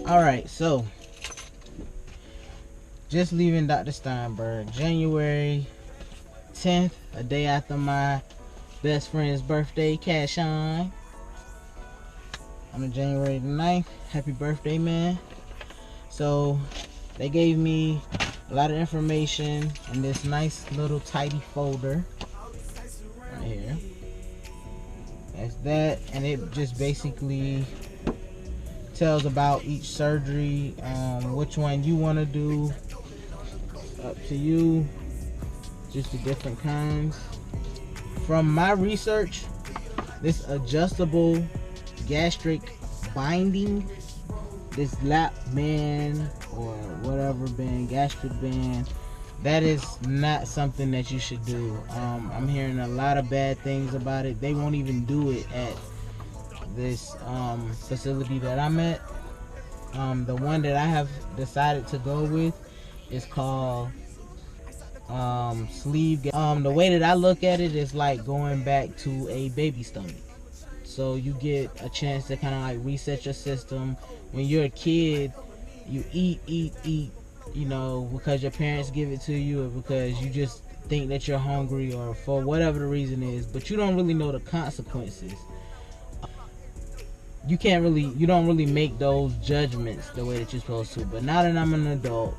Alright, so just leaving Dr. Steinberg, January 10th, a day after my best friend's birthday, Cash On. On the January 9th. Happy birthday, man. So they gave me a lot of information in this nice little tidy folder right here. That's that, and it just basically tells about each surgery, which one you want to do, up to you, just the different kinds. From my research, this adjustable gastric binding, this lap band or whatever band, gastric band, that is not something that you should do. I'm hearing a lot of bad things about it. They won't even do it at this facility that I'm at. The one that I have decided to go with is called sleeve. The way that I look at it is like going back to a baby stomach. So you get a chance to kind of like reset your system. When you're a kid, you eat, you know, because your parents give it to you, or because you just think that you're hungry, or for whatever the reason is, but you don't really know the consequences. You don't really make those judgments the way that you're supposed to. But now that I'm an adult,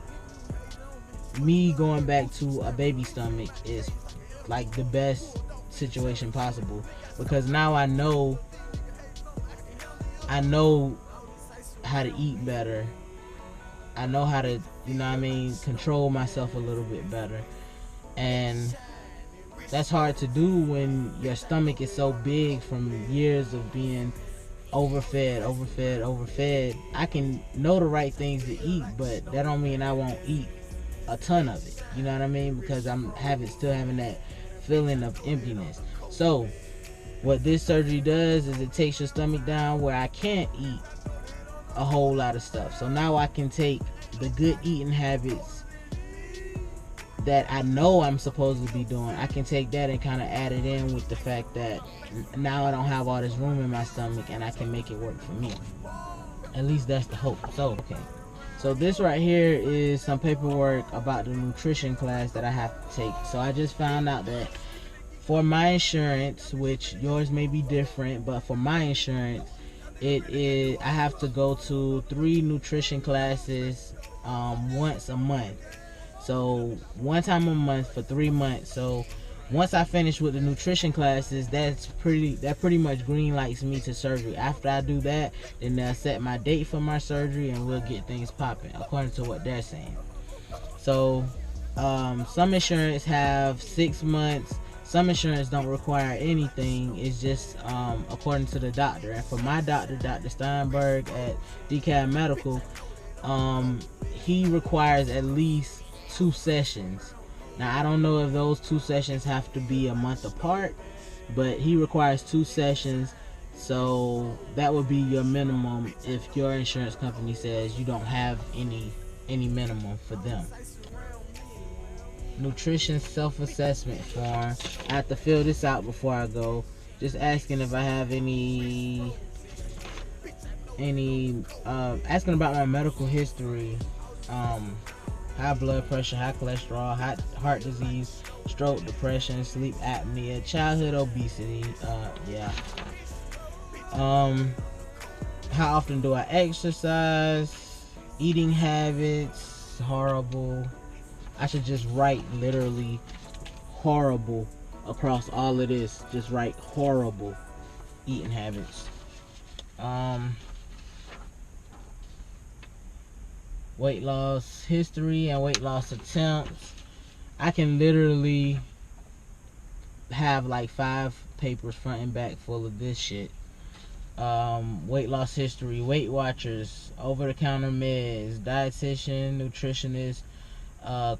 me going back to a baby stomach is like the best situation possible, because now I know how to eat better. I know how to, you know what I mean, control myself a little bit better. And that's hard to do when your stomach is so big from years of being overfed. I can know the right things to eat, but that don't mean I won't eat a ton of it. You know what I mean? Because I'm still having that feeling of emptiness. So what this surgery does is it takes your stomach down where I can't eat a whole lot of stuff. So now I can take the good eating habits that I know I'm supposed to be doing. I can take that and kind of add it in with the fact that now I don't have all this room in my stomach, and I can make it work for me. At least that's the hope. So, okay. So this right here is some paperwork about the nutrition class that I have to take. So I just found out that for my insurance, which yours may be different, but for my insurance, I have to go to 3 nutrition classes once a month. So one time a month for 3 months. So once I finish with the nutrition classes, that pretty much green lights me to surgery. After I do that, then they'll set my date for my surgery and we'll get things popping according to what they're saying. So some insurance have 6 months. Some insurance don't require anything. It's just according to the doctor. And for my doctor, Dr. Steinberg at DeKalb Medical, he requires at least 2 sessions. Now I don't know if those 2 sessions have to be a month apart, but he requires 2 sessions. So that would be your minimum if your insurance company says you don't have any minimum for them. Nutrition self-assessment form. I have to fill this out before I go. Just asking if I have asking about my medical history, high blood pressure, high cholesterol, heart disease, stroke, depression, sleep apnea, childhood obesity. How often do I exercise? Eating habits, horrible. I should just write literally horrible across all of this. Just write horrible eating habits. Weight loss history and weight loss attempts. I can literally have like 5 papers front and back full of this shit. Weight loss history, Weight Watchers, over-the-counter meds, dietitian, nutritionist,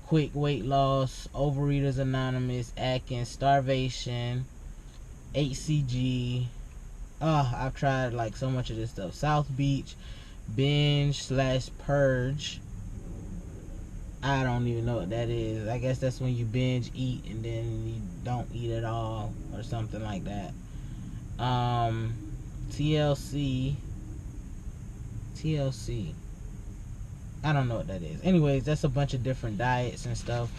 quick weight loss, Overeaters Anonymous, Atkins, starvation, HCG. I've tried like so much of this stuff. South Beach, binge/purge. I don't even know what that is. I guess that's when you binge eat and then you don't eat at all or something like that. TLC. I don't know what that is. Anyways, that's a bunch of different diets and stuff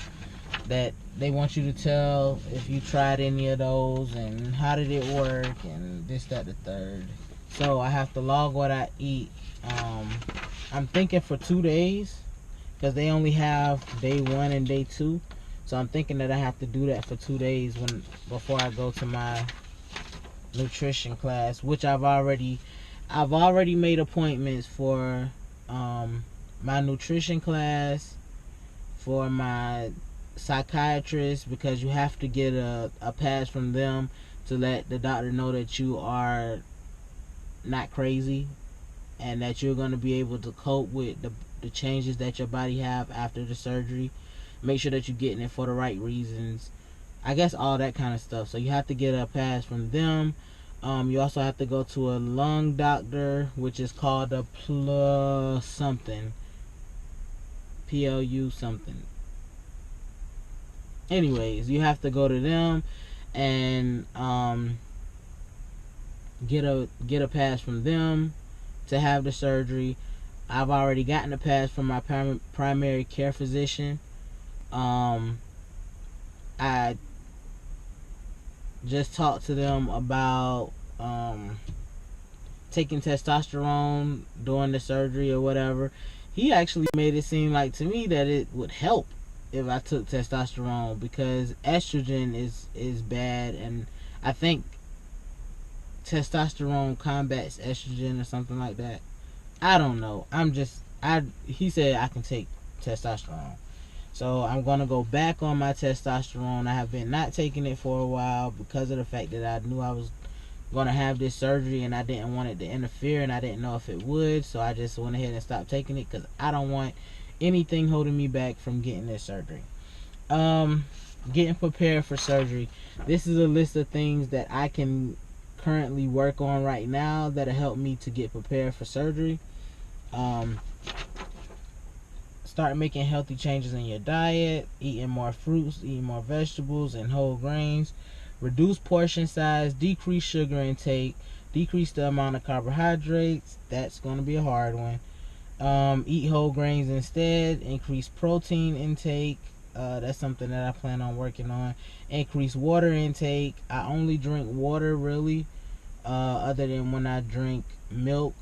that they want you to tell if you tried any of those and how did it work and this, that, the third. So I have to log what I eat. I'm thinking for 2 days because they only have day 1 and day 2. So I'm thinking that I have to do that for 2 days before I go to my nutrition class, which I've already made appointments for my nutrition class, for my psychiatrist, because you have to get a pass from them to let the doctor know that you are not crazy and that you're going to be able to cope with the changes that your body have after the surgery. Make sure that you're getting it for the right reasons. I guess all that kind of stuff. So you have to get a pass from them. You also have to go to a lung doctor, which is called a plus something. PLU something. Anyways, you have to go to them and get a pass from them to have the surgery. I've already gotten a pass from my primary care physician. I just talked to them about taking testosterone during the surgery or whatever. He actually made it seem like to me that it would help if I took testosterone, because estrogen is bad, and I think testosterone combats estrogen or something like that. I don't know. He said I can take testosterone. So I'm going to go back on my testosterone. I have been not taking it for a while because of the fact that I knew I was going to have this surgery and I didn't want it to interfere, and I didn't know if it would. So I just went ahead and stopped taking it because I don't want anything holding me back from getting this surgery. Getting prepared for surgery. This is a list of things that I can currently work on right now that'll help me to get prepared for surgery. Start making healthy changes in your diet, eating more fruits, eating more vegetables and whole grains. Reduce portion size, decrease sugar intake, decrease the amount of carbohydrates. That's going to be a hard one. Eat whole grains instead. Increase protein intake. That's something that I plan on working on. Increase water intake. I only drink water really, other than when I drink milk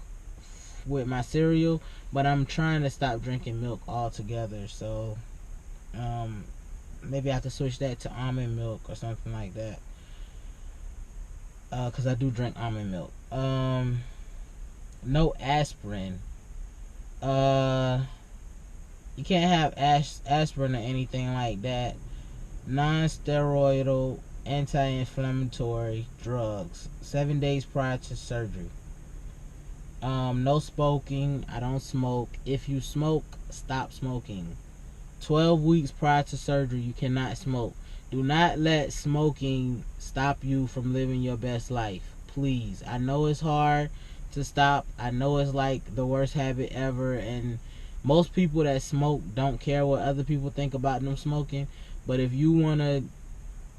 with my cereal, but I'm trying to stop drinking milk altogether. So maybe I have to switch that to almond milk or something like that, because I do drink almond milk. No aspirin. You can't have aspirin or anything like that. Non-steroidal anti-inflammatory drugs 7 days prior to surgery. No smoking. I don't smoke. If you smoke, stop smoking. 12 weeks prior to surgery, you cannot smoke. Do not let smoking stop you from living your best life. Please. I know it's hard to stop. I know it's like the worst habit ever, and most people that smoke don't care what other people think about them smoking. But if you want to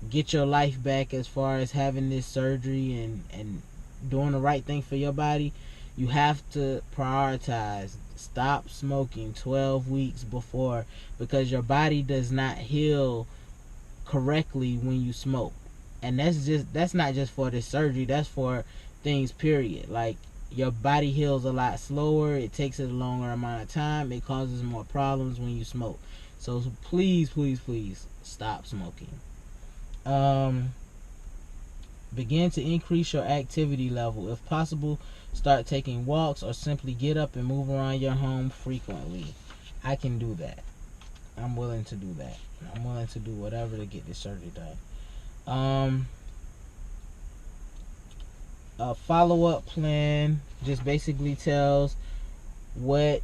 get your life back as far as having this surgery and doing the right thing for your body, you have to prioritize. Stop smoking 12 weeks before, because your body does not heal correctly when you smoke. And that's not just for this surgery, that's for things period. Like, your body heals a lot slower, it takes a longer amount of time, it causes more problems when you smoke. So please, please, please stop smoking. Begin to increase your activity level. If possible, start taking walks or simply get up and move around your home frequently. I can do that. I'm willing to do that. I'm willing to do whatever to get this surgery done. A follow-up plan just basically tells what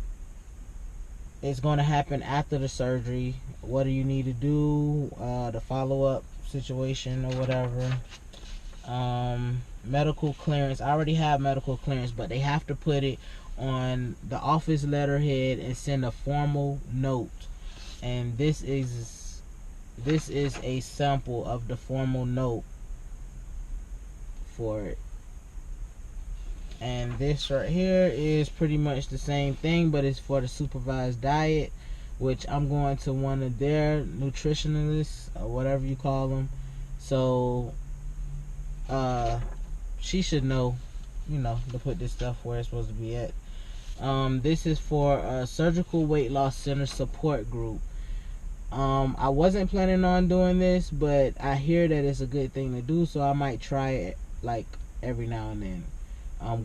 is going to happen after the surgery. What do you need to do? The follow-up situation or whatever. Medical clearance. I already have medical clearance, but they have to put it on the office letterhead and send a formal note. And this is a sample of the formal note for it. And this right here is pretty much the same thing, but it's for the supervised diet, which I'm going to one of their nutritionalists or whatever you call them. So she should know, to put this stuff where it's supposed to be at. This is for a surgical weight loss center support group. I wasn't planning on doing this, but I hear that it's a good thing to do, so I might try it like every now and then.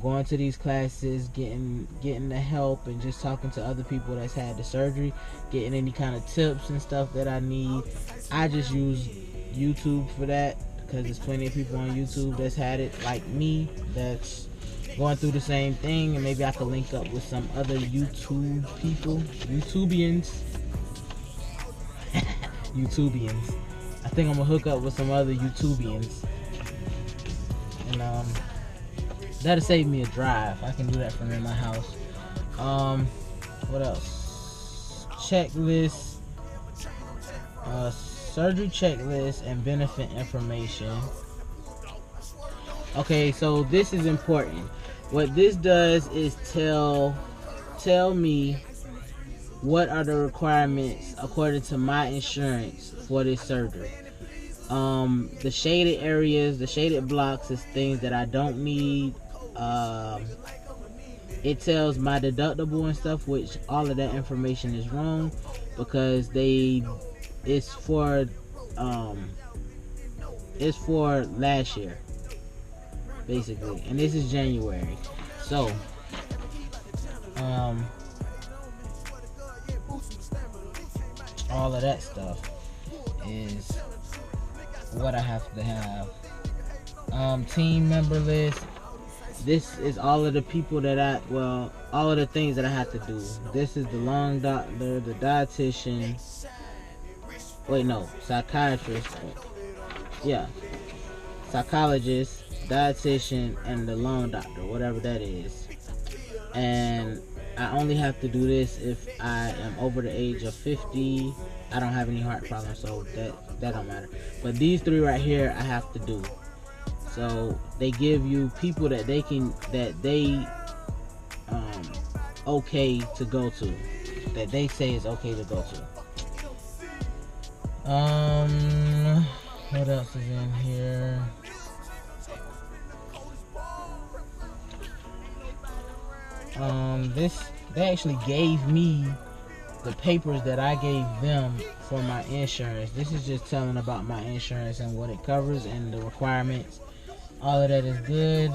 Going to these classes, getting the help, and just talking to other people that's had the surgery, getting any kind of tips and stuff that I need. I just use YouTube for that because there's plenty of people on YouTube that's had it like me, that's going through the same thing, and maybe I could link up with some other YouTube people, YouTubians. YouTubians. I think I'm gonna hook up with some other YouTubians, and that'll save me a drive. I can do that from in my house. What else? Checklist, surgery checklist, and benefit information. Okay, so this is important. What this does is tell me what are the requirements according to my insurance for this surgery. The shaded areas, the shaded blocks is things that I don't need. It tells my deductible and stuff, which all of that information is wrong because it's for last year basically, and this is January. So all of that stuff is what I have to have. Team member list. This is all of the people that all of the things that I have to do. This is the lung doctor, the dietitian. Wait, no, psychiatrist. Yeah, psychologist, dietitian, and the lung doctor, whatever that is. And I only have to do this if I am over the age of 50. I don't have any heart problems, so that don't matter. But these three right here, I have to do. So they give you people that they okay to go to, that they say is okay to go to. What else is in here? They actually gave me the papers that I gave them for my insurance. This is just telling about my insurance and what it covers and the requirements. All of that is good.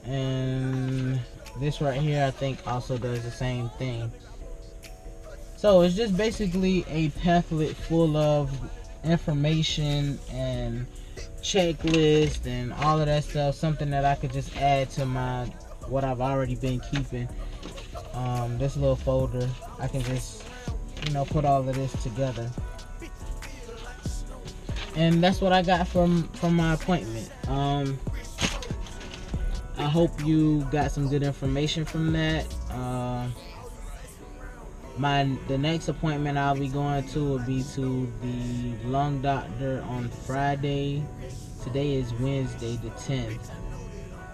And this right here I think also does the same thing. So it's just basically a pamphlet full of information and checklist and all of that stuff, something that I could just add to what I've already been keeping. This little folder, I can just put all of this together, and that's what I got from my appointment. I hope you got some good information from that. The next appointment I'll be going to will be to the lung doctor on Friday. Today is Wednesday the 10th,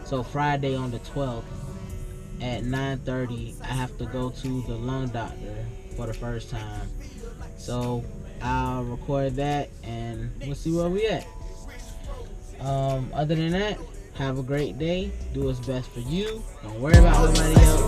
so Friday on the 12th at 9:30 I have to go to the lung doctor for the first time. So I'll record that and we'll see where we at. Other than that, have a great day. Do what's best for you. Don't worry about nobody else.